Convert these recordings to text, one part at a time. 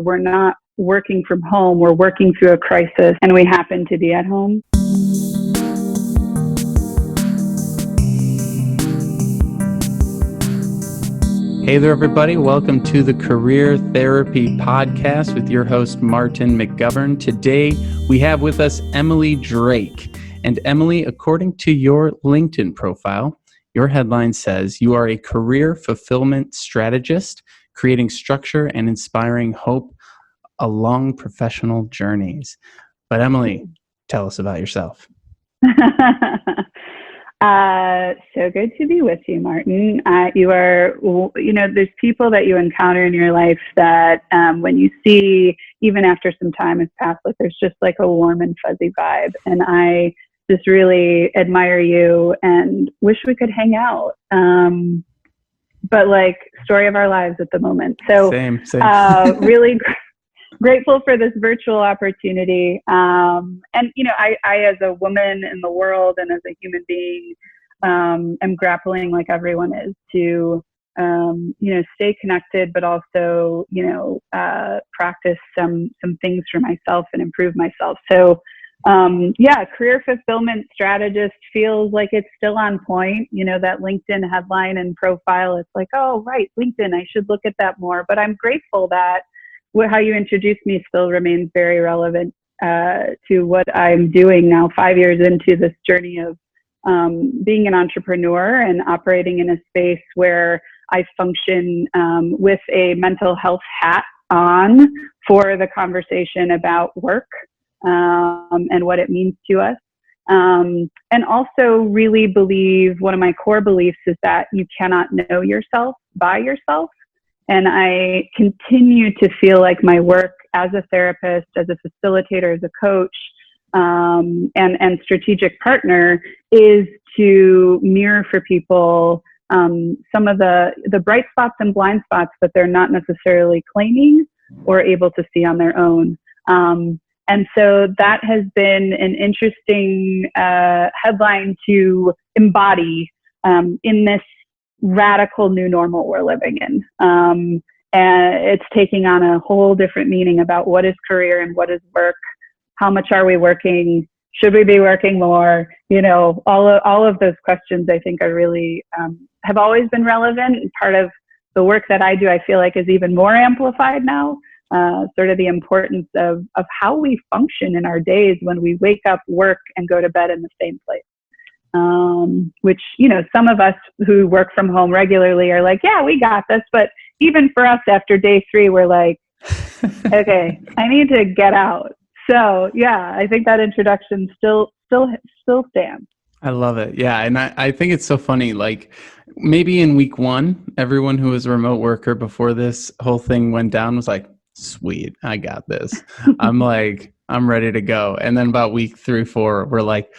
we're not working from home, we're working through a crisis, and we happen to be at home. Hey there, everybody. Welcome to the Career Therapy Podcast with your host, Martin McGovern. Today, we have with us Emily Drake. And Emily, according to your LinkedIn profile, your headline says you are a career fulfillment strategist, creating structure and inspiring hope along professional journeys. But Emily, tell us about yourself. So good to be with you, Martin. You are, there's people that you encounter in your life that when you see, even after some time has passed, like there's just like a warm and fuzzy vibe. And I just really admire you and wish we could hang out. But like, story of our lives at the moment. So Same. Really grateful for this virtual opportunity. And, I, as a woman in the world and as a human being, am grappling like everyone is to, stay connected, but also, practice some things for myself and improve myself. So, career fulfillment strategist feels like it's still on point. That LinkedIn headline and profile, it's like, oh, right, LinkedIn, I should look at that more. But I'm grateful that how you introduced me still remains very relevant to what I'm doing now, 5 years into this journey of being an entrepreneur and operating in a space where I function with a mental health hat on for the conversation about work and what it means to us. And also really believe, one of my core beliefs is that you cannot know yourself by yourself. And I continue to feel like my work as a therapist, as a facilitator, as a coach, and strategic partner is to mirror for people some of the bright spots and blind spots that they're not necessarily claiming or able to see on their own. And so that has been an interesting headline to embody in this radical new normal we're living in. And it's taking on a whole different meaning about what is career and what is work. How much are we working? Should we be working more? All of those questions I think are really, have always been relevant. And part of the work that I do, I feel like is even more amplified now, sort of the importance of how we function in our days when we wake up, work, and go to bed in the same place. Which, some of us who work from home regularly are like, yeah, we got this. But even for us after day 3, we're like, okay, I need to get out. So yeah, I think that introduction still stands. I love it. Yeah. And I think it's so funny. Like maybe in week 1, everyone who was a remote worker before this whole thing went down was like, sweet, I got this. I'm ready to go. And then about week 3, 4, we're like,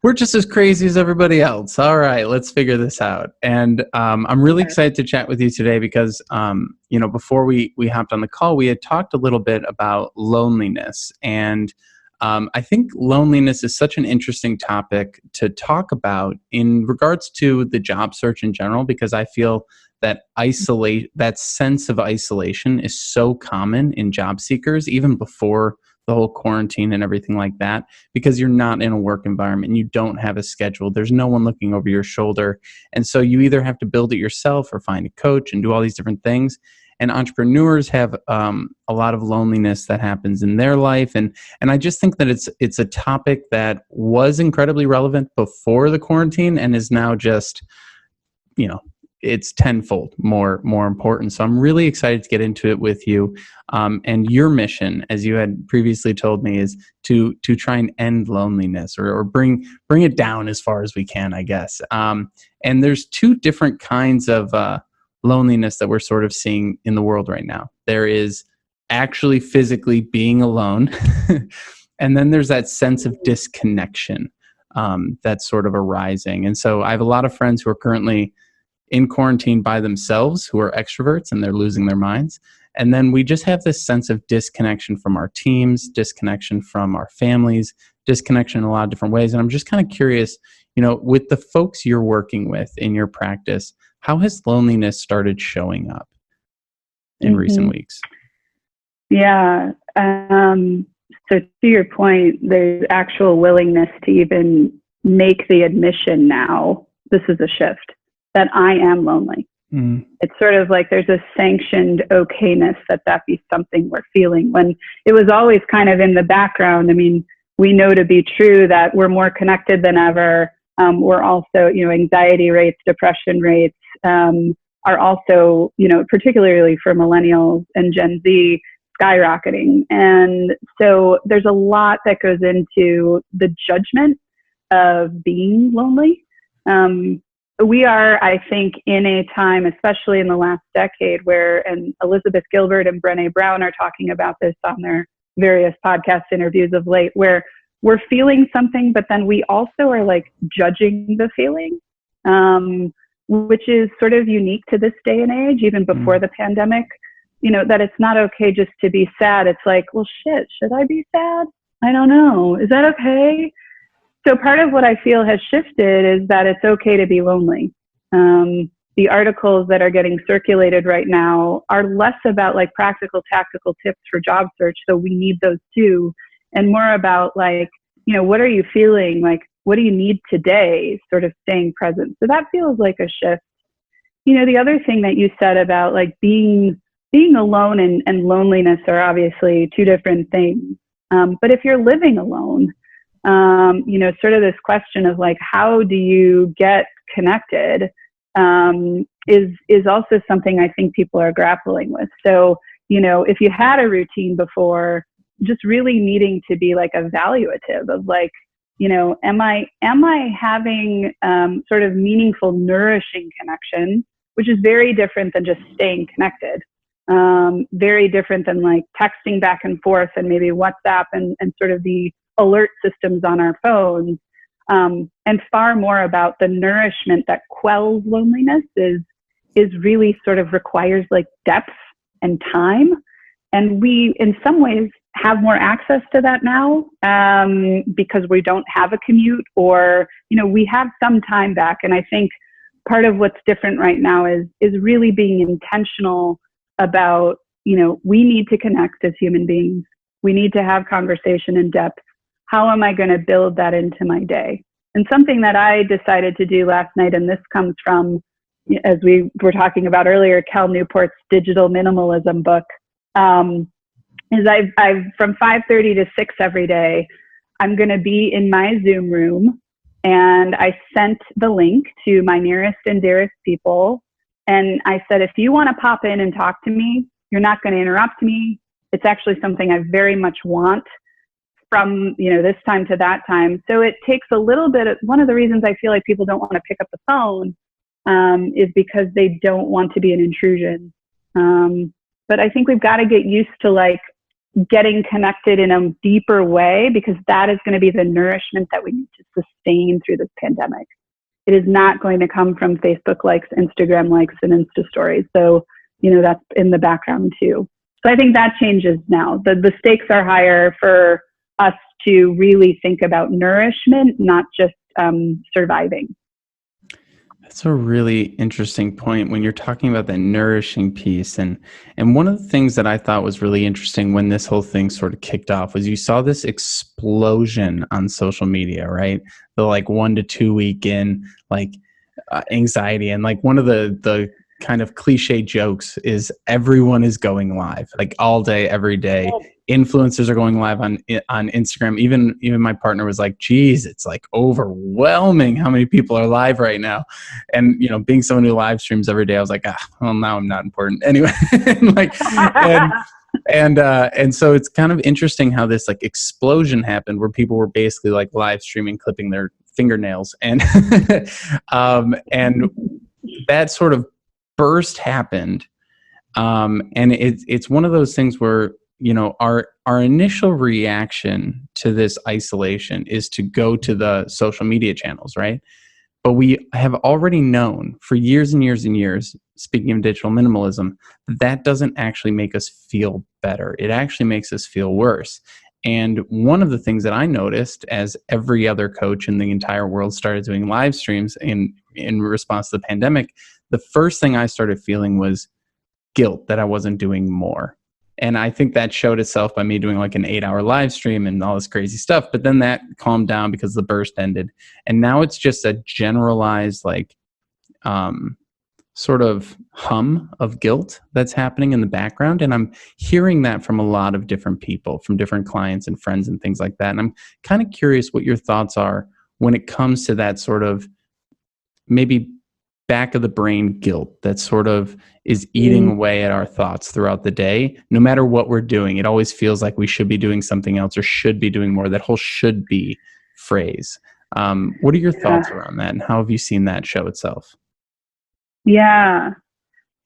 we're just as crazy as everybody else. All right, let's figure this out. And I'm really excited to chat with you today because, before we hopped on the call, we had talked a little bit about loneliness. And I think loneliness is such an interesting topic to talk about in regards to the job search in general, because I feel that that sense of isolation is so common in job seekers, even before the whole quarantine and everything like that, because you're not in a work environment. You don't have a schedule. There's no one looking over your shoulder. And so you either have to build it yourself or find a coach and do all these different things. And entrepreneurs have a lot of loneliness that happens in their life. And I just think that it's a topic that was incredibly relevant before the quarantine and is now just, it's tenfold more important. So I'm really excited to get into it with you. And your mission, as you had previously told me, is to try and end loneliness or bring it down as far as we can, I guess. And there's 2 different kinds of loneliness that we're sort of seeing in the world right now. There is actually physically being alone. And then there's that sense of disconnection that's sort of arising. And so I have a lot of friends who are currently in quarantine by themselves, who are extroverts and they're losing their minds. And then we just have this sense of disconnection from our teams, disconnection from our families, disconnection in a lot of different ways. And I'm just kind of curious, with the folks you're working with in your practice, how has loneliness started showing up in recent weeks? Yeah. So to your point, there's actual willingness to even make the admission now, this is a shift, that I am lonely. Mm. It's sort of like there's a sanctioned okayness that be something we're feeling, when it was always kind of in the background. I mean, we know to be true that we're more connected than ever. We're also, anxiety rates, depression rates are also, particularly for millennials and Gen Z, skyrocketing. And so there's a lot that goes into the judgment of being lonely. We are, I think, in a time, especially in the last decade, where, and Elizabeth Gilbert and Brené Brown are talking about this on their various podcast interviews of late, where we're feeling something, but then we also are like judging the feeling, which is sort of unique to this day and age, even before the pandemic, that it's not okay just to be sad. It's like, well, shit, should I be sad? I don't know. Is that okay? So part of what I feel has shifted is that it's okay to be lonely. The articles that are getting circulated right now are less about like practical, tactical tips for job search. So we need those too. And more about like, what are you feeling? Like, what do you need today? Sort of staying present. So that feels like a shift. The other thing that you said about like being alone and loneliness are obviously two different things. But if you're living alone, sort of this question of like, how do you get connected, is also something I think people are grappling with. So, if you had a routine before, just really needing to be like evaluative of like, am I having sort of meaningful, nourishing connection, which is very different than just staying connected. Very different than like texting back and forth and maybe WhatsApp and sort of the alert systems on our phones, and far more about the nourishment that quells loneliness is really sort of requires like depth and time. And we, in some ways, have more access to that now, because we don't have a commute, or, we have some time back. And I think part of what's different right now is really being intentional about, we need to connect as human beings. We need to have conversation in depth. How am I going to build that into my day? And something that I decided to do last night, and this comes from, as we were talking about earlier, Cal Newport's Digital Minimalism book, is I've from 5:30 to 6 every day, I'm going to be in my Zoom room, and I sent the link to my nearest and dearest people. And I said, if you want to pop in and talk to me, you're not going to interrupt me. It's actually something I very much want from, this time to that time. So it takes a little bit of, one of the reasons I feel like people don't want to pick up the phone, is because they don't want to be an intrusion. But I think we've got to get used to like getting connected in a deeper way, because that is going to be the nourishment that we need to sustain through this pandemic. It is not going to come from Facebook likes, Instagram likes, and Insta stories. So, that's in the background too. So I think that changes now. The stakes are higher for us to really think about nourishment, not just surviving. That's a really interesting point when you're talking about the nourishing piece. And one of the things that I thought was really interesting when this whole thing sort of kicked off was you saw this explosion on social media, right? The like 1 to 2 week in, like anxiety. And like one of the kind of cliche jokes is everyone is going live, like all day, every day. Influencers are going live on Instagram. Even my partner was like, geez, it's like overwhelming how many people are live right now. And, being someone who live streams every day, I was like, well, now I'm not important anyway. And so it's kind of interesting how this like explosion happened where people were basically like live streaming, clipping their fingernails. And, and that sort of burst happened. And it's one of those things where, our initial reaction to this isolation is to go to the social media channels, right? But we have already known for years and years and years, speaking of digital minimalism, that doesn't actually make us feel better. It actually makes us feel worse. And one of the things that I noticed as every other coach in the entire world started doing live streams in response to the pandemic, the first thing I started feeling was guilt that I wasn't doing more. And I think that showed itself by me doing like an 8-hour live stream and all this crazy stuff. But then that calmed down because the burst ended. And now it's just a generalized, like, sort of hum of guilt that's happening in the background. And I'm hearing that from a lot of different people, from different clients and friends and things like that. And I'm kind of curious what your thoughts are when it comes to that sort of maybe back of the brain guilt that sort of is eating away at our thoughts throughout the day. No matter what we're doing, it always feels like we should be doing something else or should be doing more. That whole should be phrase. What are your thoughts around that, and how have you seen that show itself? Yeah.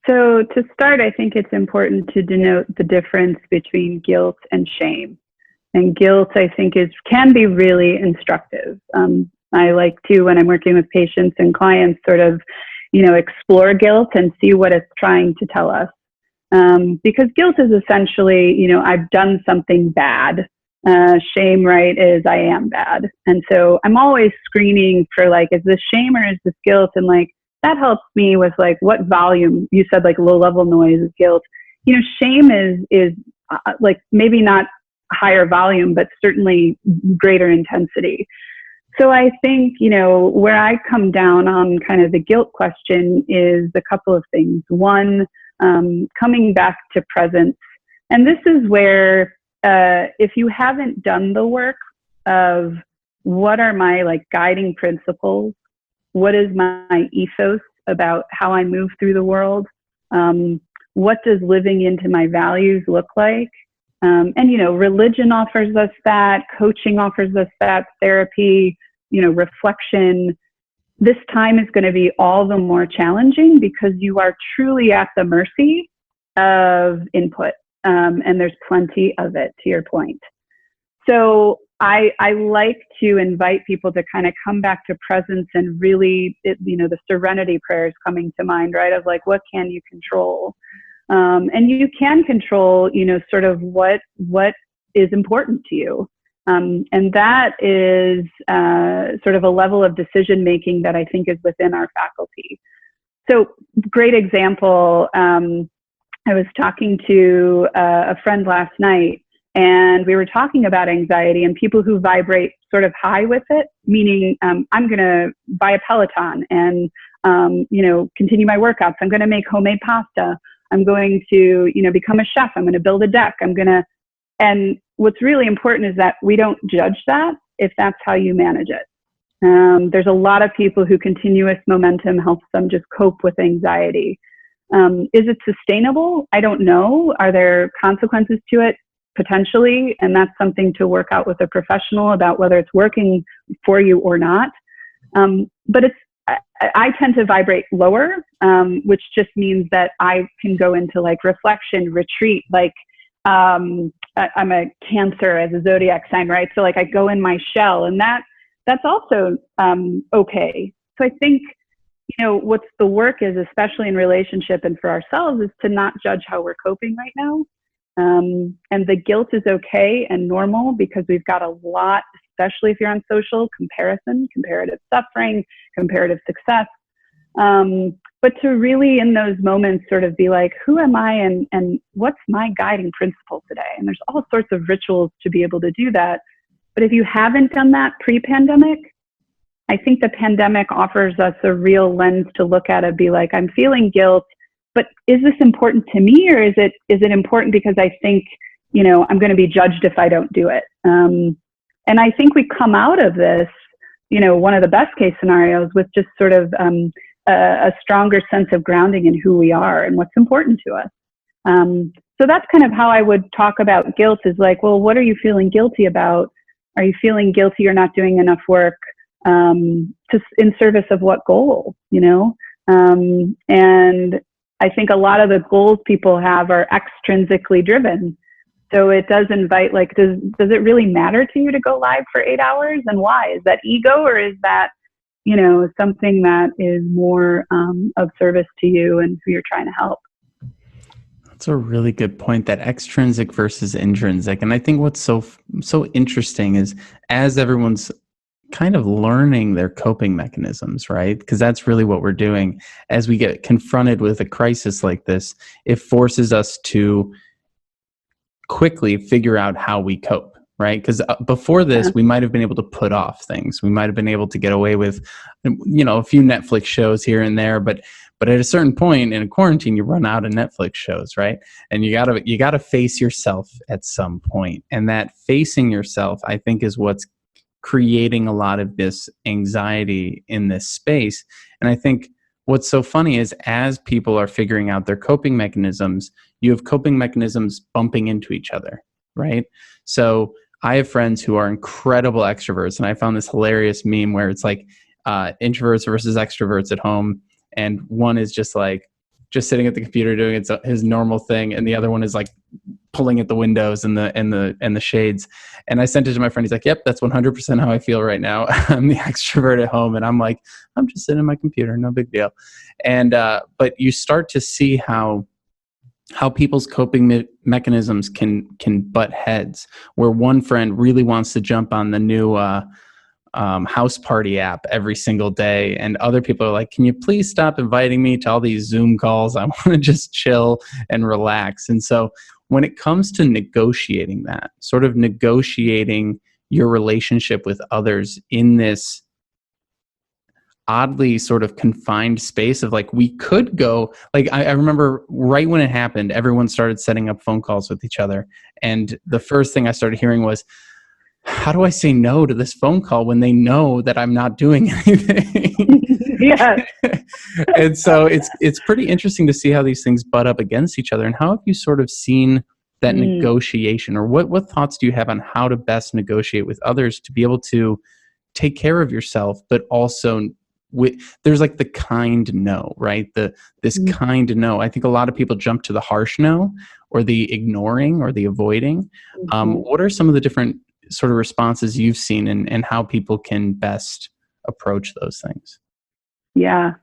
So to start, I think it's important to denote the difference between guilt and shame. And guilt, I think, can be really instructive. I like to, when I'm working with patients and clients, sort of, explore guilt and see what it's trying to tell us. Because guilt is essentially, I've done something bad. Shame, right, is I am bad. And so I'm always screening for, like, is this shame or is this guilt? And, like, that helps me with, like, what volume. You said, like, low level noise is guilt. Shame is like, maybe not higher volume, but certainly greater intensity. So I think, where I come down on kind of the guilt question is a couple of things. One, coming back to presence. And this is where, if you haven't done the work of what are my, like, guiding principles, what is my ethos about how I move through the world, what does living into my values look like? And, religion offers us that, coaching offers us that, therapy, reflection. This time is going to be all the more challenging because you are truly at the mercy of input. And there's plenty of it, to your point. So I like to invite people to kind of come back to presence and really, the serenity prayer is coming to mind, right? Of, like, what can you control? And you can control, sort of what is important to you. And that is sort of a level of decision making that I think is within our faculty. So, great example. I was talking to a friend last night, and we were talking about anxiety and people who vibrate sort of high with it, meaning I'm going to buy a Peloton and, continue my workouts. I'm going to make homemade pasta. I'm going to, become a chef. I'm going to build a deck. And what's really important is that we don't judge that if that's how you manage it. There's a lot of people who continuous momentum helps them just cope with anxiety. Is it sustainable? I don't know. Are there consequences to it? Potentially. And that's something to work out with a professional about whether it's working for you or not. But I tend to vibrate lower, which just means that I can go into, like, reflection, retreat, like, I'm a Cancer as a zodiac sign, right? So, like, I go in my shell, and that's also okay. So I think, what's the work is, especially in relationship and for ourselves, is to not judge how we're coping right now. And the guilt is okay and normal because we've got a lot, especially if you're on social, comparison, comparative suffering, comparative success. But to really, in those moments, sort of be like, who am I and what's my guiding principle today? And there's all sorts of rituals to be able to do that. But if you haven't done that pre-pandemic, I think the pandemic offers us a real lens to look at it, be like, I'm feeling guilt, but is this important to me, or is it important because I think, I'm going to be judged if I don't do it? And I think we come out of this, one of the best case scenarios with just sort of a stronger sense of grounding in who we are and what's important to us. So that's kind of how I would talk about guilt, is like, well, what are you feeling guilty about? Are you feeling guilty you're not doing enough work in service of what goal, And I think a lot of the goals people have are extrinsically driven. So it does invite, like, does it really matter to you to go live for 8 hours? And why? Is that ego, or is that, something that is more of service to you and who you're trying to help? That's a really good point, that extrinsic versus intrinsic. And I think what's so interesting is, as everyone's kind of learning their coping mechanisms, right? Because that's really what we're doing. As we get confronted with a crisis like this, it forces us to quickly figure out how we cope, right? Because before this, we might have been able to put off things. We might have been able to get away with, a few Netflix shows here and there, but at a certain point in a quarantine, you run out of Netflix shows, right? And you gotta face yourself at some point. And that facing yourself, I think, is what's creating a lot of this anxiety in this space. And I think what's so funny is as people are figuring out their coping mechanisms, you have coping mechanisms bumping into each other, right? So I have friends who are incredible extroverts, and I found this hilarious meme where it's like introverts versus extroverts at home, and one is just sitting at the computer doing his normal thing, and the other one is like pulling at the windows and the shades. And I sent it to my friend. He's like, "Yep, that's 100% how I feel right now. I'm the extrovert at home," and I'm like, "I'm just sitting at my computer, no big deal." And but you start to see how people's coping mechanisms can butt heads. Where one friend really wants to jump on the new house party app every single day, and other people are like, "Can you please stop inviting me to all these Zoom calls? I want to just chill and relax." And so when it comes to negotiating that, sort of negotiating your relationship with others in this oddly sort of confined space of like, we could go, like, I remember right when it happened, everyone started setting up phone calls with each other. And the first thing I started hearing was, how do I say no to this phone call when they know that I'm not doing anything? Yeah. And so it's pretty interesting to see how these things butt up against each other. And how have you sort of seen that negotiation, or what thoughts do you have on how to best negotiate with others to be able to take care of yourself, but also there's like the kind no, right? This kind no. I think a lot of people jump to the harsh no, or the ignoring, or the avoiding. What are some of the different sort of responses you've seen, and how people can best approach those things? Yeah.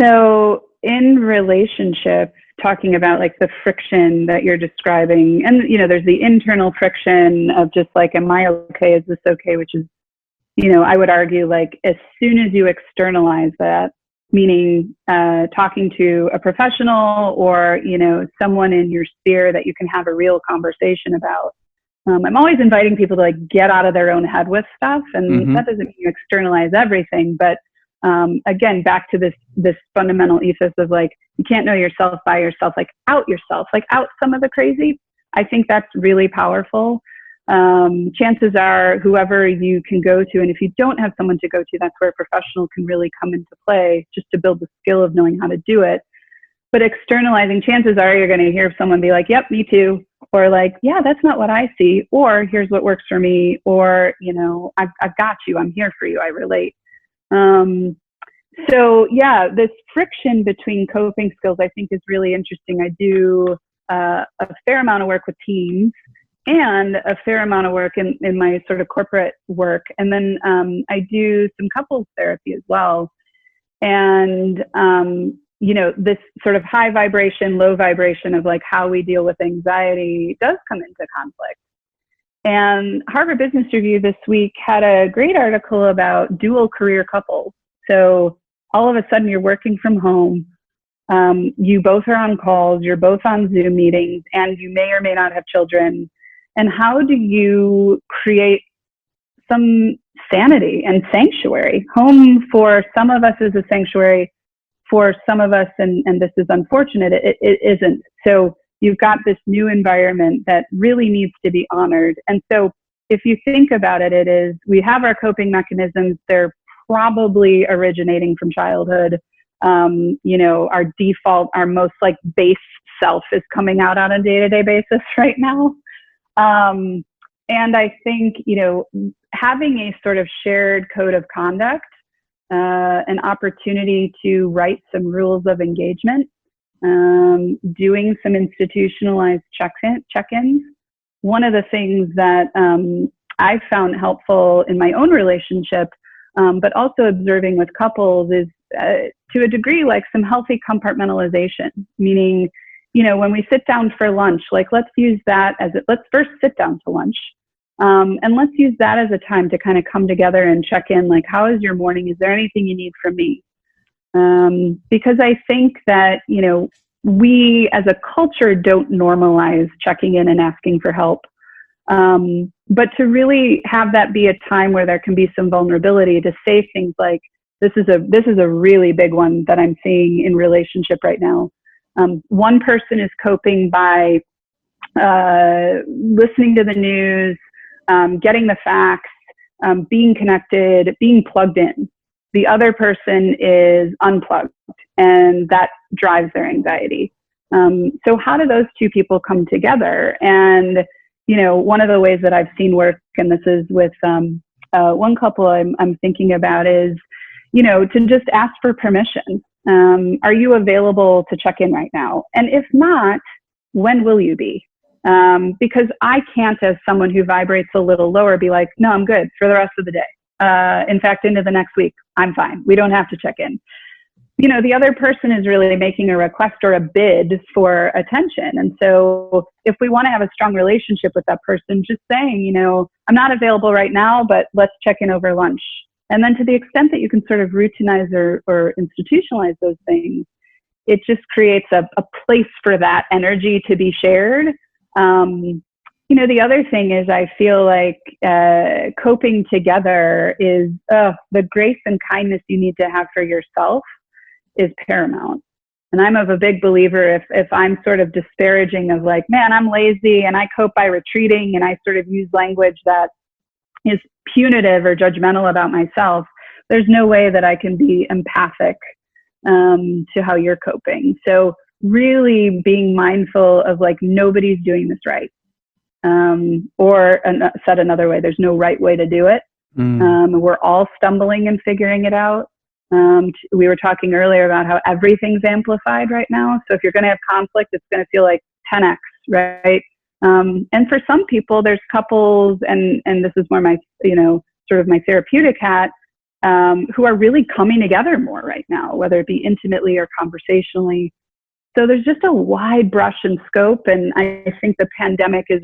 So in relationships, talking about like the friction that you're describing, and there's the internal friction of just like, am I okay? Is this okay? Which is, I would argue, like, as soon as you externalize that, meaning talking to a professional or, someone in your sphere that you can have a real conversation about. I'm always inviting people to like get out of their own head with stuff. And that doesn't mean you externalize everything, but again, back to this fundamental ethos of like, you can't know yourself by yourself, like out yourself, like out some of the crazy. I think that's really powerful. Chances are whoever you can go to, and if you don't have someone to go to, that's where a professional can really come into play, just to build the skill of knowing how to do it. But externalizing, chances are you're going to hear someone be like, "Yep, me too," or like, "Yeah, that's not what I see," or "Here's what works for me," or I've got you, I'm here for you, I relate. So yeah, this friction between coping skills, I think, is really interesting. I do a fair amount of work with teams, and a fair amount of work in my sort of corporate work. And then I do some couples therapy as well. And, this sort of high vibration, low vibration of like how we deal with anxiety does come into conflict. And Harvard Business Review this week had a great article about dual career couples. So all of a sudden you're working from home. You both are on calls, you're both on Zoom meetings, and you may or may not have children. And how do you create some sanity and sanctuary? Home for some of us is a sanctuary. For some of us, and this is unfortunate, it isn't. So you've got this new environment that really needs to be honored. And so if you think about it, we have our coping mechanisms. They're probably originating from childhood. Our default, our most like base self is coming out on a day-to-day basis right now. And I think, having a sort of shared code of conduct, an opportunity to write some rules of engagement, doing some institutionalized check-ins. One of the things that I've found helpful in my own relationship, but also observing with couples, is to a degree like some healthy compartmentalization, meaning, when we sit down for lunch, like let's first sit down to lunch. And let's use that as a time to kind of come together and check in, like, how is your morning? Is there anything you need from me? Because I think that, we as a culture don't normalize checking in and asking for help. But to really have that be a time where there can be some vulnerability to say things like, this is a really big one that I'm seeing in relationship right now. One person is coping by listening to the news, getting the facts, being connected, being plugged in. The other person is unplugged, and that drives their anxiety. So how do those two people come together? And, you know, one of the ways that I've seen work, and this is with one couple I'm thinking about, is, you know, to just ask for permission. Are you available to check in right now? And if not, when will you be? Because I can't, as someone who vibrates a little lower, be like, no, I'm good for the rest of the day. In fact, into the next week, I'm fine. We don't have to check in. You know, the other person is really making a request or a bid for attention. And so if we want to have a strong relationship with that person, just saying, you know, I'm not available right now, but let's check in over lunch. And then to the extent that you can sort of routinize or institutionalize those things, it just creates a place for that energy to be shared. You know, the other thing is, I feel like coping together is the grace and kindness you need to have for yourself is paramount. And I'm of a big believer, if I'm sort of disparaging of like, man, I'm lazy and I cope by retreating, and I sort of use language that is punitive or judgmental about myself, there's no way that I can be empathic to how you're coping. So really being mindful of like, nobody's doing this right. Or said another way, there's no right way to do it. We're all stumbling and figuring it out. We were talking earlier about how everything's amplified right now. So if you're going to have conflict, it's going to feel like 10x, right? And for some people, there's couples, and this is more my, you know, sort of my therapeutic hat, who are really coming together more right now, whether it be intimately or conversationally. So there's just a wide brush and scope. And I think the pandemic is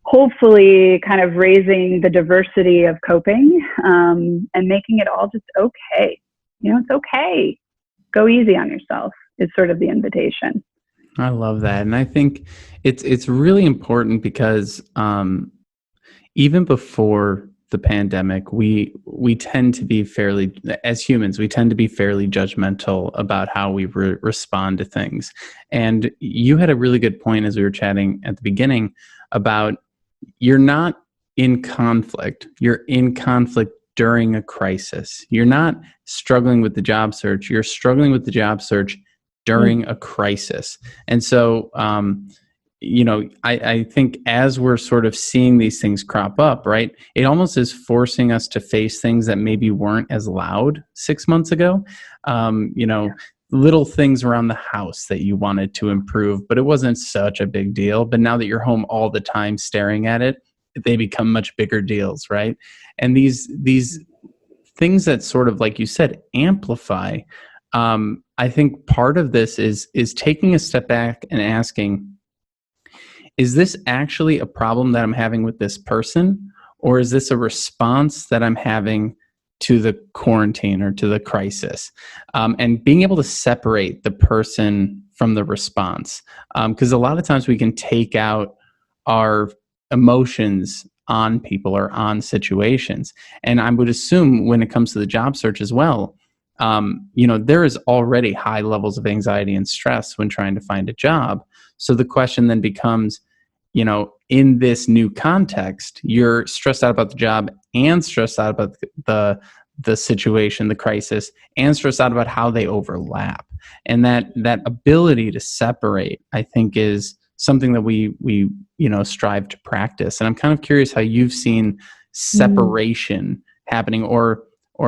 hopefully kind of raising the diversity of coping, and making it all just okay. You know, it's okay. Go easy on yourself is sort of the invitation. I love that. And I think it's really important because even before the pandemic, we tend to be fairly, as humans, we tend to be fairly judgmental about how we respond to things. And you had a really good point as we were chatting at the beginning about, you're not in conflict. You're in conflict during a crisis. You're not struggling with the job search. You're struggling with the job search during a crisis. And so, you know, I think as we're sort of seeing these things crop up, right, it almost is forcing us to face things that maybe weren't as loud 6 months ago. You know, little things around the house that you wanted to improve, but it wasn't such a big deal. But now that you're home all the time staring at it, they become much bigger deals, right? And these things that sort of, like you said, amplify. I think part of this is taking a step back and asking, is this actually a problem that I'm having with this person? Or is this a response that I'm having to the quarantine or to the crisis? And being able to separate the person from the response. Because a lot of times we can take out our emotions on people or on situations. And I would assume when it comes to the job search as well, you know, there is already high levels of anxiety and stress when trying to find a job. So the question then becomes, you know, in this new context, you're stressed out about the job and stressed out about the situation, the crisis, and stressed out about how they overlap. And that ability to separate, I think, is something that we you know, strive to practice. And I'm kind of curious how you've seen separation happening, or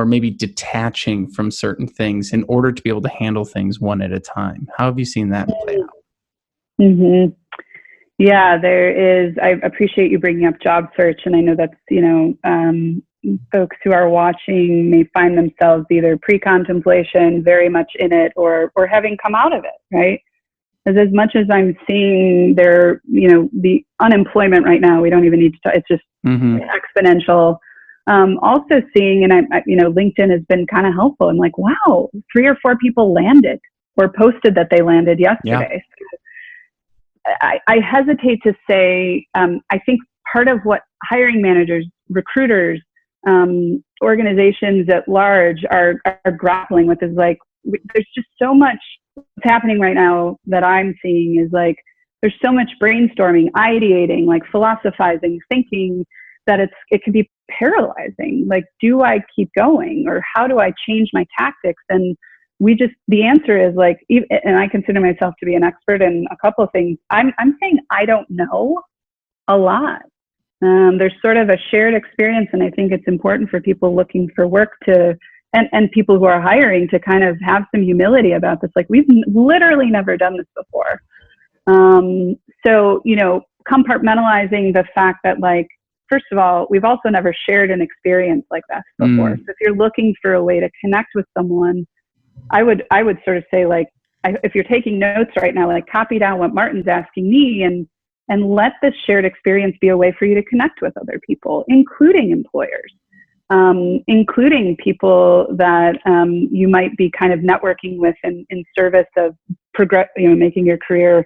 maybe detaching from certain things in order to be able to handle things one at a time. How have you seen that play out? Mm-hmm. Yeah, there is. I appreciate you bringing up job search. And I know that's, you know, folks who are watching may find themselves either pre-contemplation, very much in it, or having come out of it, right? As much as I'm seeing there, you know, the unemployment right now, we don't even need to talk, it's just exponential. Also seeing, and I, you know, LinkedIn has been kind of helpful. I'm like, wow, 3 or 4 people landed or posted that they landed Yeah. yesterday. I hesitate to say, I think part of what hiring managers, recruiters, organizations at large are grappling with is like, there's just so much what's happening right now that I'm seeing is like, there's so much brainstorming, ideating, like philosophizing, thinking that it can be paralyzing. Like, do I keep going, or how do I change my tactics? And the answer is like, and I consider myself to be an expert in a couple of things. I'm saying I don't know a lot. There's sort of a shared experience, and I think it's important for people looking for work and people who are hiring to kind of have some humility about this. Like, we've literally never done this before. So, compartmentalizing the fact that, like, first of all, we've also never shared an experience like this before. So if you're looking for a way to connect with someone, I would sort of say, like, if you're taking notes right now, like, copy down what Martin's asking me and let this shared experience be a way for you to connect with other people, including employers, including people that you might be kind of networking with in service of making your career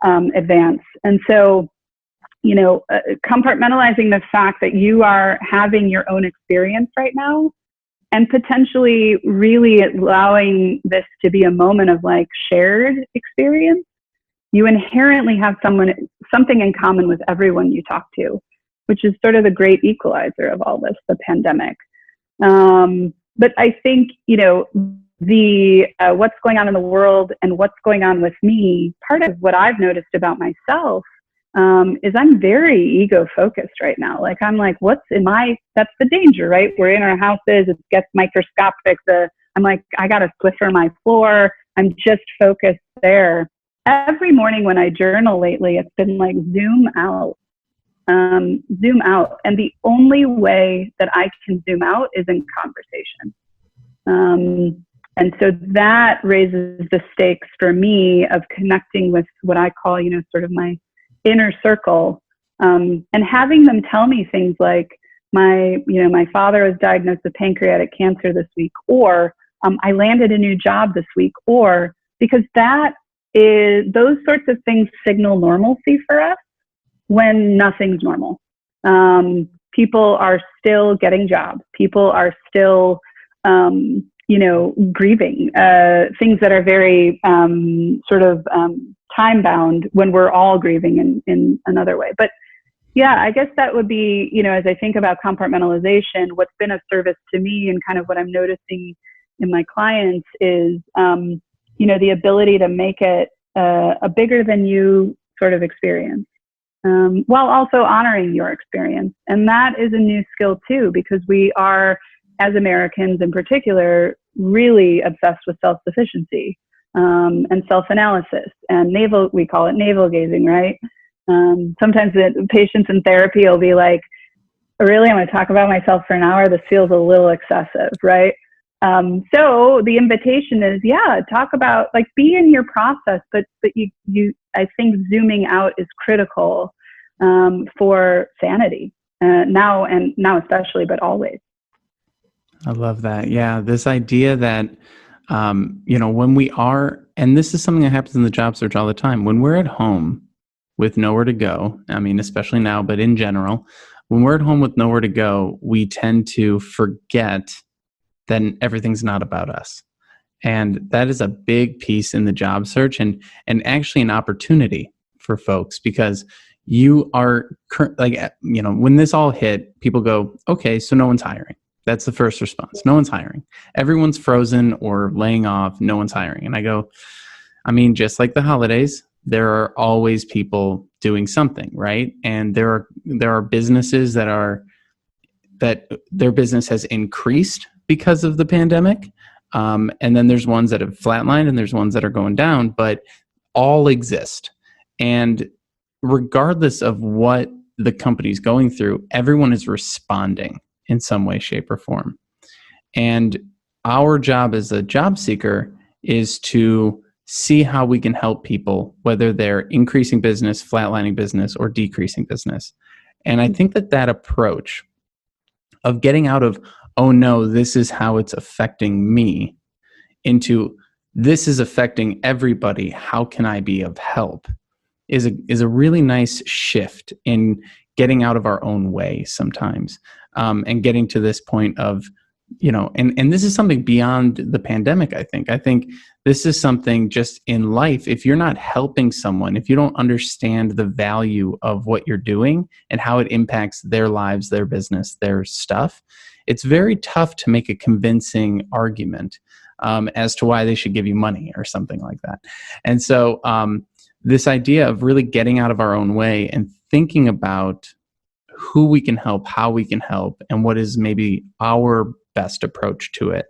advance. And so, compartmentalizing the fact that you are having your own experience right now, and potentially really allowing this to be a moment of like shared experience. You inherently have something in common with everyone you talk to, which is sort of the great equalizer of all this, the pandemic. But I think, the what's going on in the world and what's going on with me, part of what I've noticed about myself is I'm very ego focused right now. Like, I'm like, that's the danger, right? We're in our houses, it gets microscopic. I'm like, I got to Swiffer my floor. I'm just focused there. Every morning when I journal lately, it's been like zoom out. And the only way that I can zoom out is in conversation. And so that raises the stakes for me of connecting with what I call, sort of my inner circle, and having them tell me things like, my father was diagnosed with pancreatic cancer this week, or I landed a new job this week, or because those sorts of things signal normalcy for us when nothing's normal. People are still getting jobs. People are still, grieving things that are very time bound when we're all grieving in another way. But yeah, I guess that would be, as I think about compartmentalization, what's been a service to me and kind of what I'm noticing in my clients is, the ability to make it a bigger than you sort of experience, while also honoring your experience. And that is a new skill too, because we are, as Americans in particular, really obsessed with self-sufficiency, and self-analysis, and we call it navel gazing, right? Sometimes the patients in therapy will be like, really, I'm going to talk about myself for an hour. This feels a little excessive, right? So the invitation is, talk about, like, be in your process, but I think zooming out is critical, for sanity, now especially, but always. I love that. Yeah. This idea that, when we are, and this is something that happens in the job search all the time, when we're at home with nowhere to go, I mean, especially now, but in general, when we're at home with nowhere to go, we tend to forget that everything's not about us. And that is a big piece in the job search, and actually an opportunity for folks, because you are when this all hit, people go, okay, so no one's hiring. That's the first response. No one's hiring. Everyone's frozen or laying off. No one's hiring. And I go, I mean, just like the holidays, there are always people doing something, right? And there are businesses that their business has increased because of the pandemic. And then there's ones that have flatlined, and there's ones that are going down, but all exist. And regardless of what the company's going through, everyone is responding in some way, shape, or form. And our job as a job seeker is to see how we can help people, whether they're increasing business, flatlining business, or decreasing business. And I think that approach of getting out of, oh no, this is how it's affecting me, into this is affecting everybody. How can I be of help? Is a really nice shift in getting out of our own way sometimes, and getting to this point of, and this is something beyond the pandemic. I think this is something just in life. If you're not helping someone, if you don't understand the value of what you're doing and how it impacts their lives, their business, their stuff, it's very tough to make a convincing argument as to why they should give you money or something like that. And so this idea of really getting out of our own way and thinking about who we can help, how we can help, and what is maybe our best approach to it,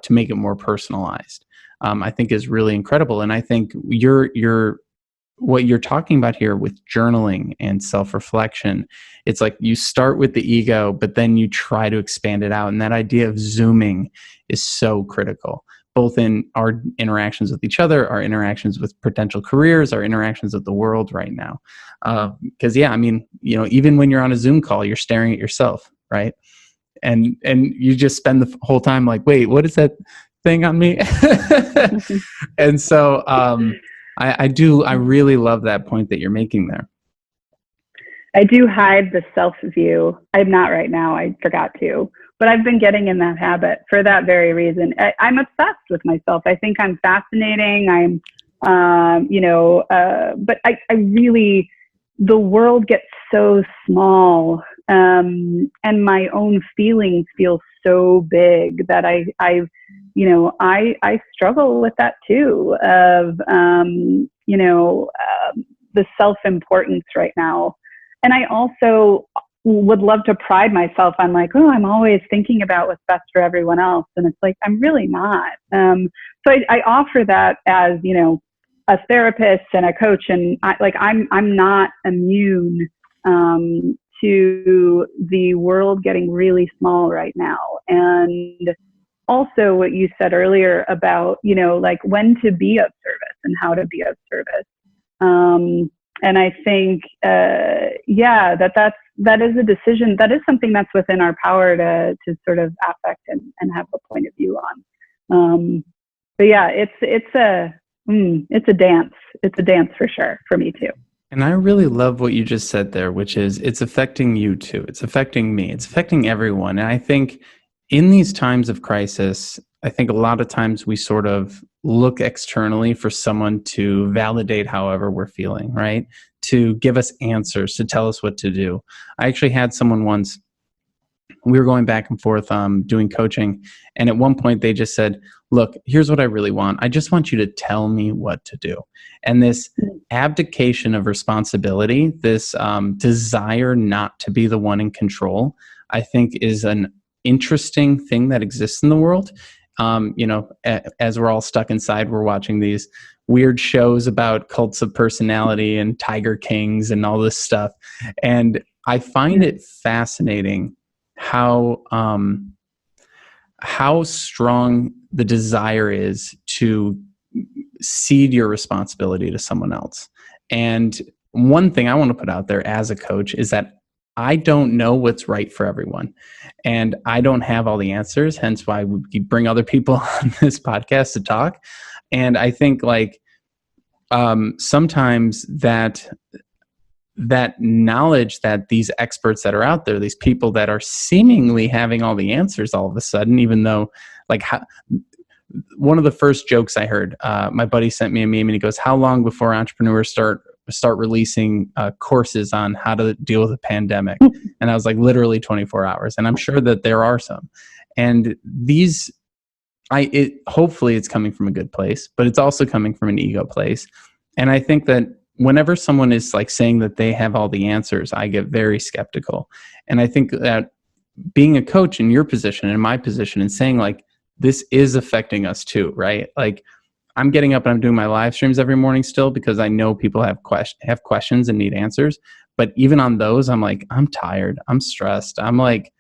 to make it more personalized, I think is really incredible. And I think what you're talking about here with journaling and self-reflection, it's like you start with the ego, but then you try to expand it out. And that idea of zooming is so critical, both in our interactions with each other, our interactions with potential careers, our interactions with the world right now. Because even when you're on a Zoom call, you're staring at yourself, right? And you just spend the whole time like, wait, what is that thing on me? And so I really love that point that you're making there. I do hide the self view. I'm not right now. I forgot to. But I've been getting in that habit for that very reason. I'm obsessed with myself. I think I'm fascinating. But I really, the world gets so small, and my own feelings feel so big that I struggle with that too, of, the self-importance right now. And I also would love to pride myself on like, oh, I'm always thinking about what's best for everyone else. And it's like, I'm really not. So I offer that as, a therapist and a coach. And I'm not immune to the world getting really small right now. And also what you said earlier about, like when to be of service and how to be of service. And I think, that is a decision. That is something that's within our power to sort of affect and have a point of view on. But yeah, it's a dance. It's a dance for sure for me too. And I really love what you just said there, which is it's affecting you too. It's affecting me. It's affecting everyone. And I think in these times of crisis, I think a lot of times we sort of look externally for someone to validate however we're feeling, right? To give us answers, to tell us what to do. I actually had someone once, we were going back and forth doing coaching. And at one point they just said, look, here's what I really want. I just want you to tell me what to do. And this abdication of responsibility, this desire not to be the one in control, I think is an interesting thing that exists in the world. As we're all stuck inside, we're watching these weird shows about cults of personality and tiger kings and all this stuff. And I find it fascinating how strong the desire is to cede your responsibility to someone else. And one thing I want to put out there as a coach is that I don't know what's right for everyone. And I don't have all the answers, hence why we bring other people on this podcast to talk. And I think sometimes that knowledge that these experts that are out there, these people that are seemingly having all the answers all of a sudden, even though one of the first jokes I heard, my buddy sent me a meme and he goes, how long before entrepreneurs start releasing courses on how to deal with a pandemic? And I was like, literally 24 hours. And I'm sure that there are some. And hopefully it's coming from a good place, but it's also coming from an ego place. And I think that whenever someone is like saying that they have all the answers, I get very skeptical. And I think that being a coach in your position, in my position, and saying like, this is affecting us too, right? Like I'm getting up and I'm doing my live streams every morning still because I know people have questions and need answers. But even on those, I'm like, I'm tired. I'm stressed. I'm like,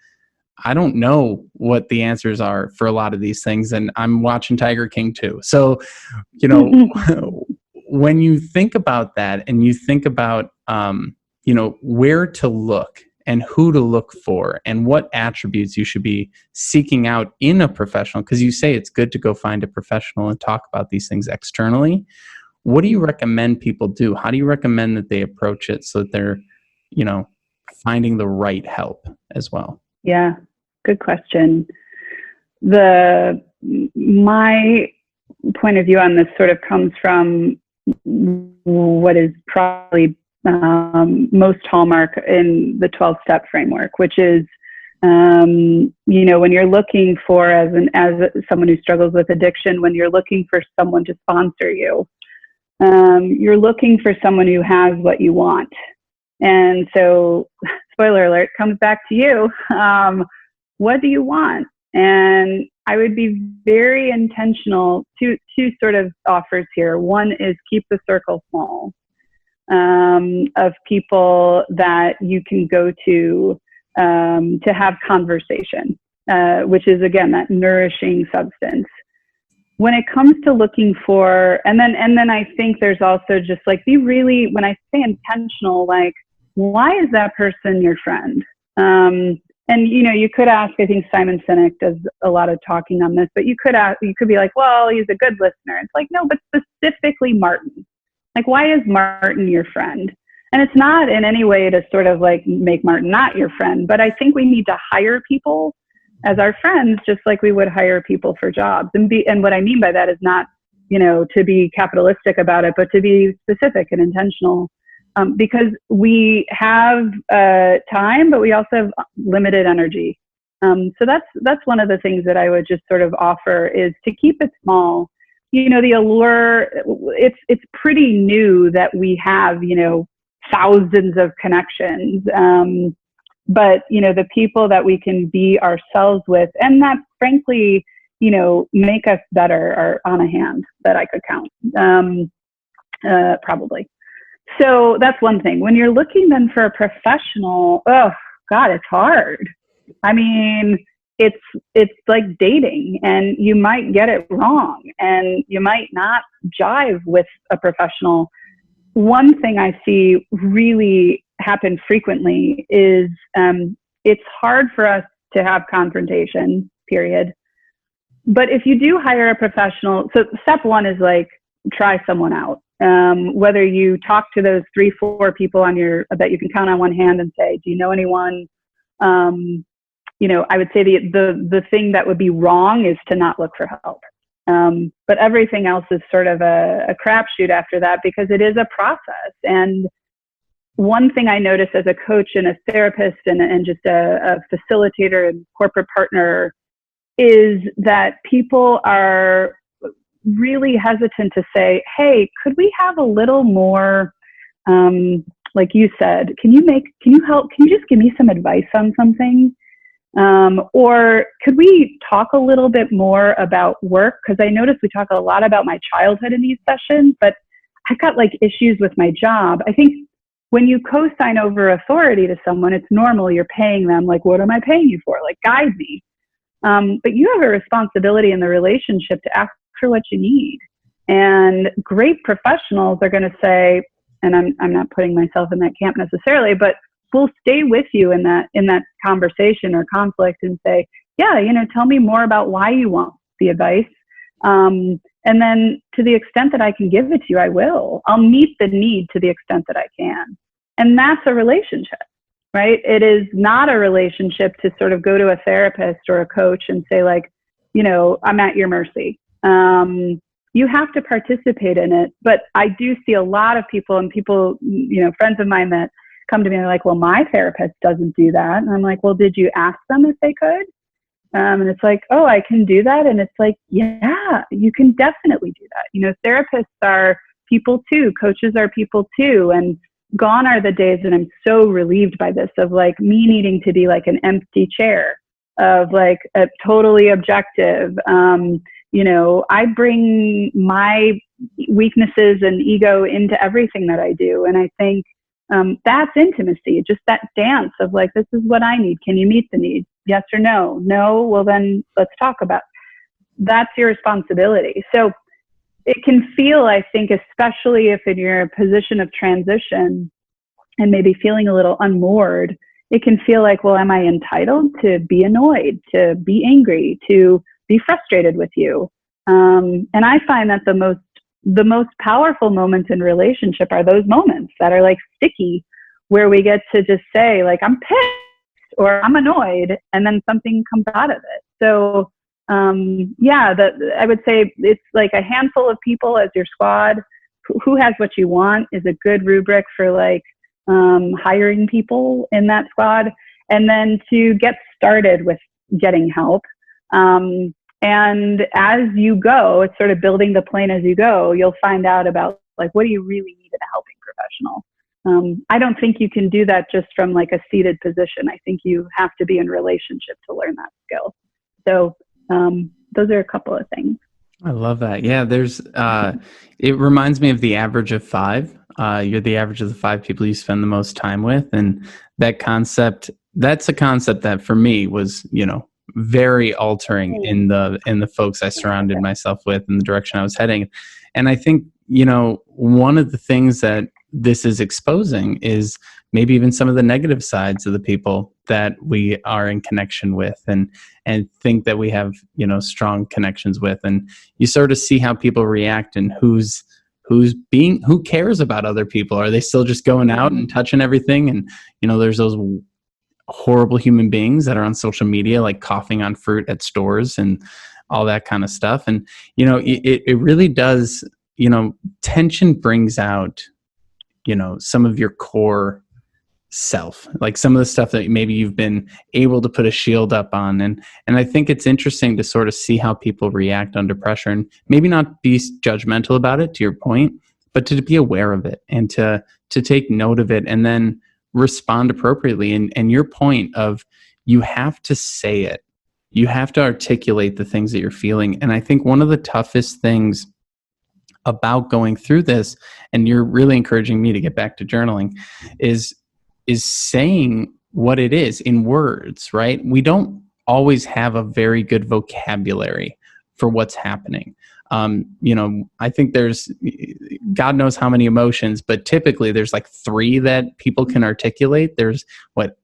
I don't know what the answers are for a lot of these things. And I'm watching Tiger King too. So, when you think about that and you think about, where to look and who to look for and what attributes you should be seeking out in a professional, because you say it's good to go find a professional and talk about these things externally. What do you recommend people do? How do you recommend that they approach it so that they're, finding the right help as well? Yeah, good question. My point of view on this sort of comes from what is probably most hallmark in the 12-step framework, which is, when you're looking for, as someone who struggles with addiction, when you're looking for someone to sponsor you, you're looking for someone who has what you want. And so, spoiler alert, comes back to you. What do you want? And I would be very intentional. Two sort of offers here. One is keep the circle small, of people that you can go to have conversation, which is, again, that nourishing substance. When it comes to looking for, and then I think there's also just like, be really, when I say intentional, like, why is that person your friend? And, you could ask, I think Simon Sinek does a lot of talking on this, but you could be like, well, he's a good listener. It's like, no, but specifically Martin. Like, why is Martin your friend? And it's not in any way to sort of like make Martin not your friend, but I think we need to hire people as our friends, just like we would hire people for jobs. And what I mean by that is not, to be capitalistic about it, but to be specific and intentional. Because we have time, but we also have limited energy. So that's one of the things that I would just sort of offer, is to keep it small. The allure, it's pretty new that we have, thousands of connections. But, the people that we can be ourselves with, and that frankly, make us better, are on a hand that I could count, probably. So that's one thing. When you're looking then for a professional, oh God, it's hard. I mean, it's like dating, and you might get it wrong and you might not jive with a professional. One thing I see really happen frequently is it's hard for us to have confrontation, period. But if you do hire a professional, so step one is like, try someone out. Whether you talk to those 3-4 people that you can count on one hand and say, do you know anyone? I would say the thing that would be wrong is to not look for help. But everything else is sort of a crapshoot after that, because it is a process. And one thing I notice as a coach and a therapist and just a facilitator and corporate partner is that people are really hesitant to say, hey, could we have a little more, like you said, can you help, can you just give me some advice on something? Or could we talk a little bit more about work? Because I notice we talk a lot about my childhood in these sessions, but I've got like issues with my job. I think when you co-sign over authority to someone, it's normal. You're paying them, like, what am I paying you for? Like, guide me. But you have a responsibility in the relationship to ask for what you need. And great professionals are going to say, and I'm not putting myself in that camp necessarily, but we'll stay with you in that conversation or conflict and say, yeah, tell me more about why you want the advice. And then to the extent that I can give it to you, I will. I'll meet the need to the extent that I can. And that's a relationship, right? It is not a relationship to sort of go to a therapist or a coach and say, like, I'm at your mercy. You have to participate in it. But I do see a lot of people, and people, friends of mine that come to me and are like, well, my therapist doesn't do that. And I'm like, well, did you ask them if they could? And it's like, oh, I can do that. And it's like, yeah, you can definitely do that. Therapists are people too. Coaches are people too. And gone are the days, and I'm so relieved by this, of like me needing to be like an empty chair, of like a totally objective. I bring my weaknesses and ego into everything that I do. And I think that's intimacy, just that dance of like, this is what I need. Can you meet the need? Yes or no? No? Well, then let's talk about it. That's your responsibility. So it can feel, I think, especially if in your position of transition and maybe feeling a little unmoored, it can feel like, well, am I entitled to be annoyed, to be angry, to be frustrated with you? And I find that the most powerful moments in relationship are those moments that are like sticky, where we get to just say like, I'm pissed or I'm annoyed, and then something comes out of it. So I would say it's like a handful of people as your squad. Who has what you want is a good rubric for like hiring people in that squad, and then to get started with getting help. And as you go, it's sort of building the plane as you go. You'll find out about like, what do you really need in a helping professional? I don't think you can do that just from like a seated position. I think you have to be in relationship to learn that skill. So those are a couple of things. I love that. Yeah, it reminds me of the average of 5. You're the average of the 5 people you spend the most time with. And that's a concept that for me was, very altering in the folks I surrounded myself with and the direction I was heading. And I think, one of the things that this is exposing is maybe even some of the negative sides of the people that we are in connection with and think that we have, strong connections with. And you sort of see how people react and who cares about other people. Are they still just going out and touching everything? And, there's those horrible human beings that are on social media, like coughing on fruit at stores and all that kind of stuff. And, it really does, tension brings out, some of your core self, like some of the stuff that maybe you've been able to put a shield up on. And I think it's interesting to sort of see how people react under pressure and maybe not be judgmental about it, to your point, but to be aware of it and to take note of it and then respond appropriately. And your point of, you have to say it, you have to articulate the things that you're feeling. And I think one of the toughest things about going through this, and you're really encouraging me to get back to journaling, is saying what it is in words, right? We don't always have a very good vocabulary for what's happening. I think there's God knows how many emotions, but typically there's like 3 that people can articulate. There's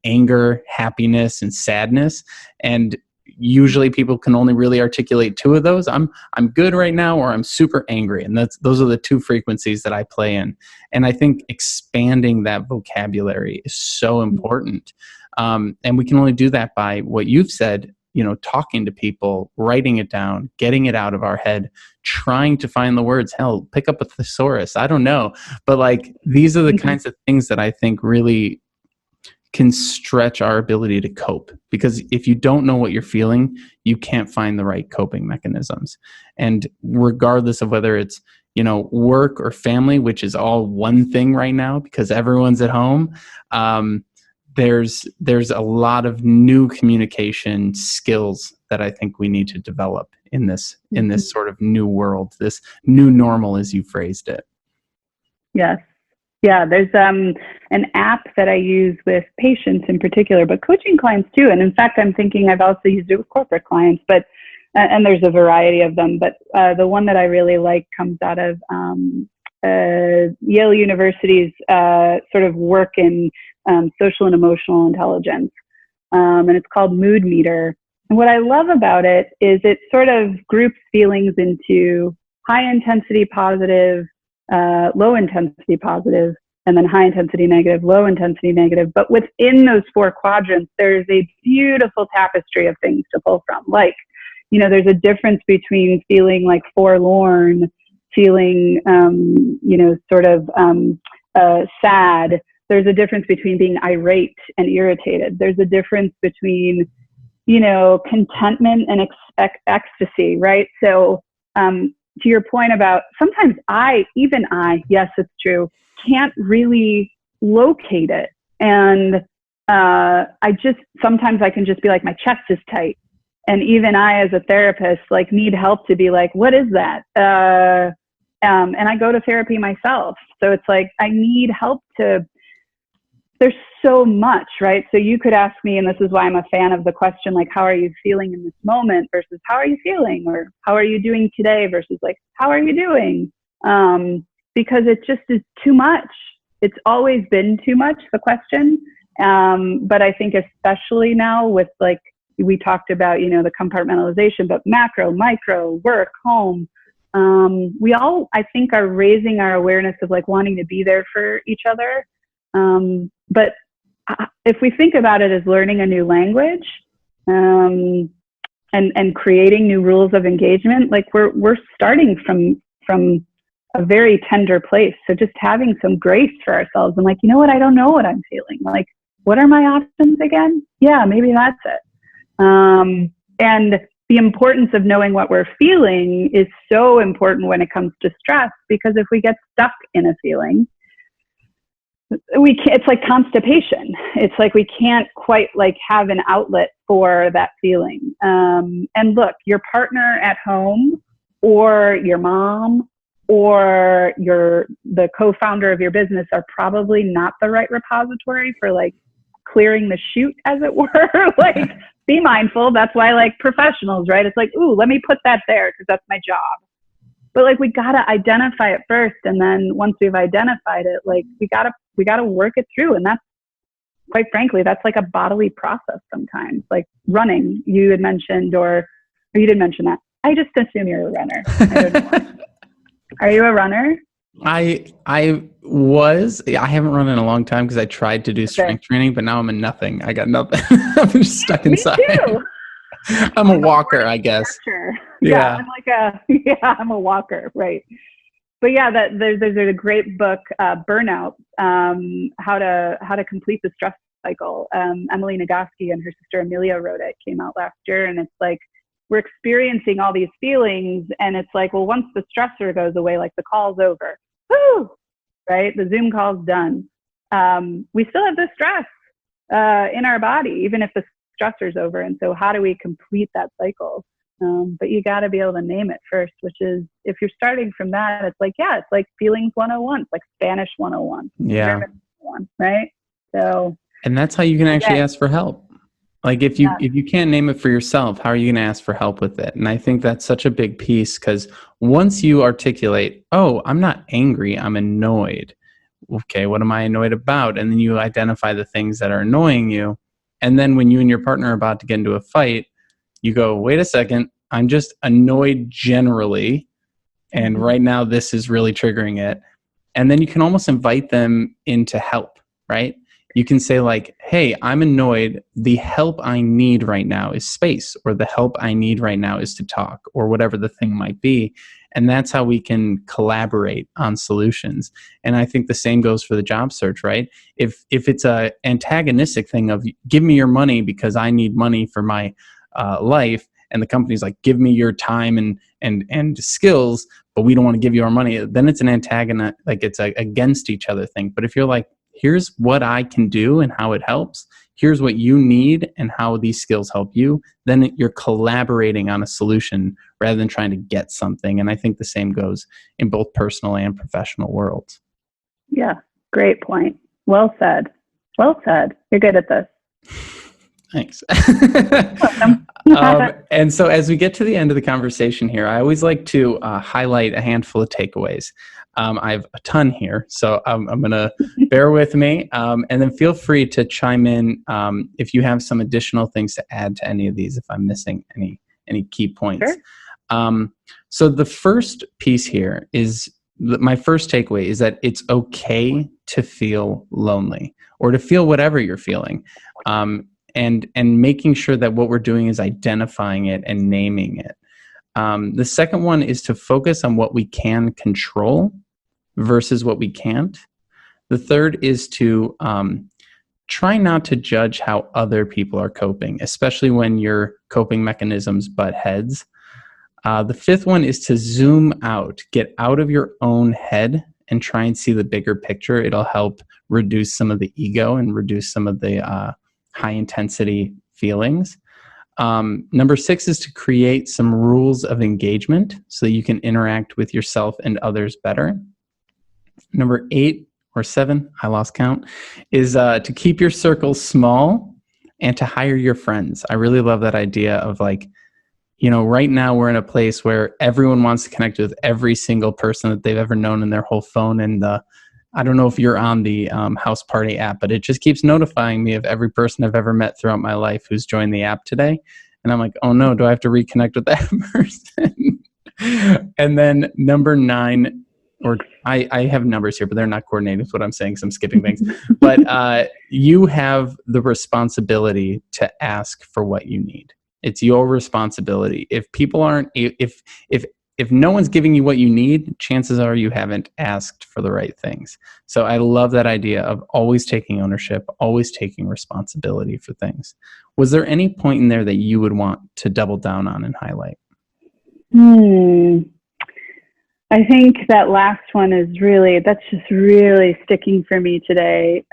anger, happiness, and sadness. And usually people can only really articulate 2 of those. I'm good right now, or I'm super angry. And those are the 2 frequencies that I play in. And I think expanding that vocabulary is so important. And we can only do that by what you've said, talking to people, writing it down, getting it out of our head, trying to find the words. Hell, pick up a thesaurus. I don't know. But these are the kinds of things that I think really can stretch our ability to cope, because if you don't know what you're feeling, you can't find the right coping mechanisms. And regardless of whether it's, work or family, which is all one thing right now because everyone's at home, there's a lot of new communication skills that I think we need to develop in this sort of new world, this new normal, as you phrased it. Yes. Yeah, there's an app that I use with patients in particular, but coaching clients too. And in fact, I'm thinking I've also used it with corporate clients, and there's a variety of them. But the one that I really like comes out of Yale University's sort of work in social and emotional intelligence. And it's called Mood Meter. And what I love about it is it sort of groups feelings into high intensity positive, low intensity positive, and then high intensity negative, low intensity negative. But within those 4 quadrants, there's a beautiful tapestry of things to pull from. There's a difference between feeling like forlorn, feeling, sad. There's a difference between being irate and irritated. There's a difference between, contentment and ecstasy, right? So, to your point about sometimes yes, it's true, can't really locate it. And sometimes I can just be like, my chest is tight. And even I, as a therapist, need help to be like, what is that? And I go to therapy myself. So it's like, I need help there's so much, right? So you could ask me, and this is why I'm a fan of the question, how are you feeling in this moment versus how are you feeling, or how are you doing today versus how are you doing? Because it just is too much. It's always been too much, the question. But I think especially now with like, we talked about, you know, the compartmentalization, but macro, micro, work, home, we all, I think, are raising our awareness of like wanting to be there for each other. But if we think about it as learning a new language, and creating new rules of engagement, like we're starting from a very tender place. So just having some grace for ourselves and like, you know what, I don't know what I'm feeling. Like, what are my options again? Yeah, maybe that's it. And the importance of knowing what we're feeling is so important when it comes to stress, because if we get stuck in a feeling, it's like constipation. It's like we can't quite like have an outlet for that feeling. And look, your partner at home, or your mom, or the co-founder of your business are probably not the right repository for like clearing the chute, as it were. Like, be mindful. That's why, like, professionals, right? It's like, ooh, let me put that there because that's my job. But like, we gotta identify it first, and then once we've identified it, like, we gotta work it through. And that's, quite frankly, that's like a bodily process sometimes. Like running, you had mentioned, or you didn't mention that. I just assume you're a runner. I don't know. Are you a runner? I haven't run in a long time because I tried to do strength training, but now I'm in nothing. I got nothing. I'm just stuck inside. Me too. I'm a walker, I guess. Yeah. I'm a walker, right? But yeah, there's a great book, Burnout, how to complete the stress cycle. Emily Nagoski and her sister Amelia wrote it. Came out last year, and it's like, we're experiencing all these feelings, and it's like, well, once the stressor goes away, like the call's over, woo, right? The Zoom call's done. We still have the stress in our body, even if the stressor's over. And so how do we complete that cycle? But you got to be able to name it first, which is, if you're starting from that, it's like, yeah, it's like feelings 101. It's like Spanish 101. Yeah. German 101, right? So. And that's how you can actually ask for help. Like, if you can't name it for yourself, how are you going to ask for help with it? And I think that's such a big piece, because once you articulate, oh, I'm not angry, I'm annoyed. Okay, what am I annoyed about? And then you identify the things that are annoying you. And then when you and your partner are about to get into a fight, you go, wait a second, I'm just annoyed generally. And right now this is really triggering it. And then you can almost invite them into help, right? You can say like, hey, I'm annoyed. The help I need right now is space, or the help I need right now is to talk, or whatever the thing might be. And that's how we can collaborate on solutions. And I think the same goes for the job search, right? If it's a antagonistic thing of, give me your money because I need money for my life, and the company's like, give me your time and skills, but we don't want to give you our money, then it's an antagonist, like it's a against each other thing. But if you're like, here's what I can do and how it helps, here's what you need and how these skills help you, then you're collaborating on a solution rather than trying to get something. And I think the same goes in both personal and professional worlds. Yeah, great point. Well said. Well said. You're good at this. Thanks. And so as we get to the end of the conversation here, I always like to highlight a handful of takeaways. I have a ton here, so I'm going to bear with me, and then feel free to chime in if you have some additional things to add to any of these, if I'm missing any key points. Sure. So the first piece here is, my first takeaway is that it's okay to feel lonely, or to feel whatever you're feeling. And making sure that what we're doing is identifying it and naming it. The second one is to focus on what we can control versus what we can't. The third is to try not to judge how other people are coping, especially when your coping mechanisms butt heads. The fifth one is to zoom out, get out of your own head and try and see the bigger picture. It'll help reduce some of the ego and reduce some of the high intensity feelings. Number 6 is to create some rules of engagement so that you can interact with yourself and others better. Number 8 or 7, I lost count, is to keep your circle small and to hire your friends. I really love that idea of like, you know, right now we're in a place where everyone wants to connect with every single person that they've ever known in their whole phone and the I don't know if you're on the House Party app, but it just keeps notifying me of every person I've ever met throughout my life who's joined the app today. And I'm like, oh no, do I have to reconnect with that person? And then number 9, or I have numbers here, but they're not coordinated with what I'm saying, so I'm skipping things. But you have the responsibility to ask for what you need. It's your responsibility. If people aren't, if no one's giving you what you need, chances are you haven't asked for the right things. So I love that idea of always taking ownership, always taking responsibility for things. Was there any point in there that you would want to double down on and highlight? I think that last one is that's just really sticking for me today,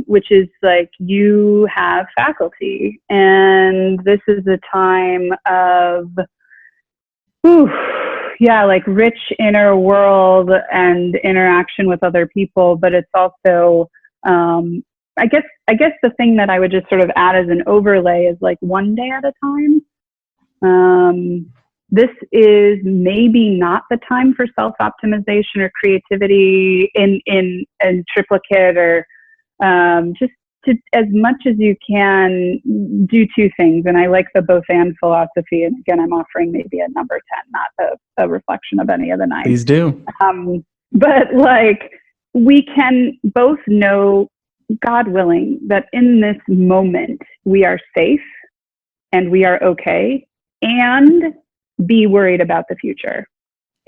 which is like, you have faculty, and this is a time of, like rich inner world and interaction with other people. But it's also, I guess the thing that I would just sort of add as an overlay is like, one day at a time. This is maybe not the time for self-optimization or creativity in triplicate, or just to, as much as you can, do 2 things. And I like the both and philosophy. And again, I'm offering maybe a number 10, not a reflection of any of the 9. Please do. But like, we can both know, God willing, that in this moment we are safe and we are okay, and be worried about the future.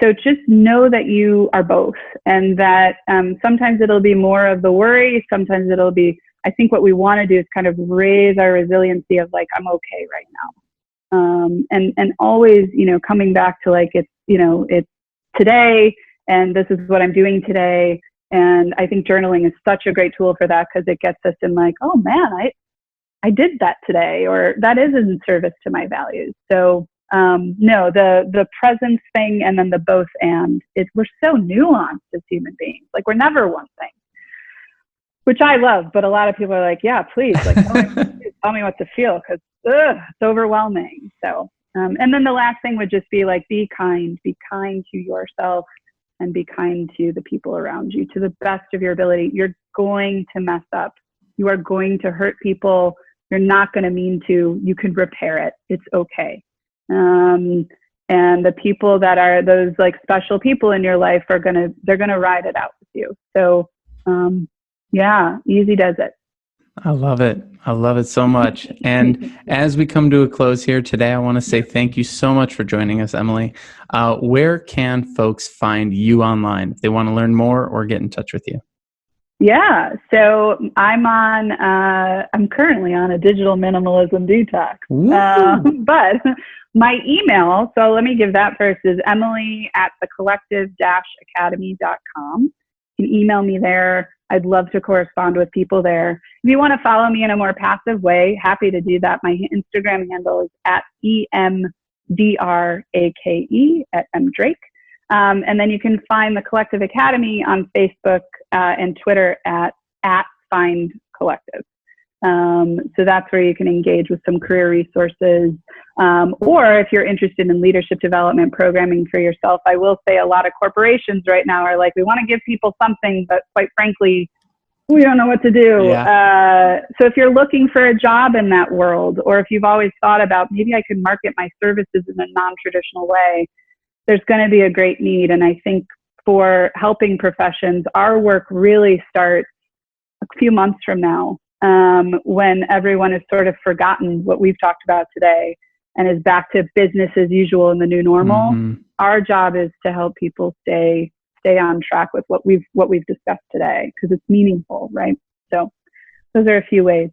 So just know that you are both, and that sometimes it'll be more of the worry, sometimes it'll be, I think what we want to do is kind of raise our resiliency of like, I'm okay right now. And always, coming back to like, it's today, and this is what I'm doing today. And I think journaling is such a great tool for that, because it gets us in like, oh man, I did that today, or that is in service to my values. So no, the presence thing, and then the both and, we're so nuanced as human beings. Like, we're never one thing, which I love. But a lot of people are like, yeah, please, like, tell me what to feel, because it's overwhelming. So, and then the last thing would just be like, be kind to yourself, and be kind to the people around you to the best of your ability. You're going to mess up. You are going to hurt people. You're not going to mean to. You can repair it. It's okay. And the people that are those like special people in your life they're going to ride it out with you. So, easy does it. I love it. I love it so much. And as we come to a close here today, I want to say thank you so much for joining us, Emily. Where can folks find you online if they want to learn more or get in touch with you? Yeah, so I'm currently on a digital minimalism detox. But my email, so let me give that first, is emily@thecollective-academy.com. You can email me there. I'd love to correspond with people there. If you want to follow me in a more passive way, happy to do that. My Instagram handle is @EMDRAKE, @MDrake. And then you can find the Collective Academy on Facebook and Twitter at Find Collective. So that's where you can engage with some career resources. Or if you're interested in leadership development programming for yourself, I will say a lot of corporations right now are like, we want to give people something, but quite frankly, we don't know what to do. Yeah. So if you're looking for a job in that world, or if you've always thought about, maybe I could market my services in a non-traditional way, there's going to be a great need. And I think for helping professions, our work really starts a few months from now, when everyone has sort of forgotten what we've talked about today and is back to business as usual in the new normal. Mm-hmm. Our job is to help people stay on track with what we've discussed today, because it's meaningful, right? So those are a few ways.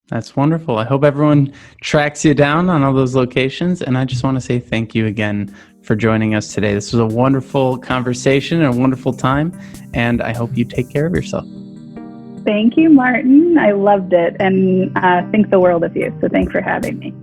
That's wonderful. I hope everyone tracks you down on all those locations. And I just want to say thank you again for joining us today. This was a wonderful conversation and a wonderful time. And I hope you take care of yourself. Thank you, Martin. I loved it, and think the world of you. So thanks for having me.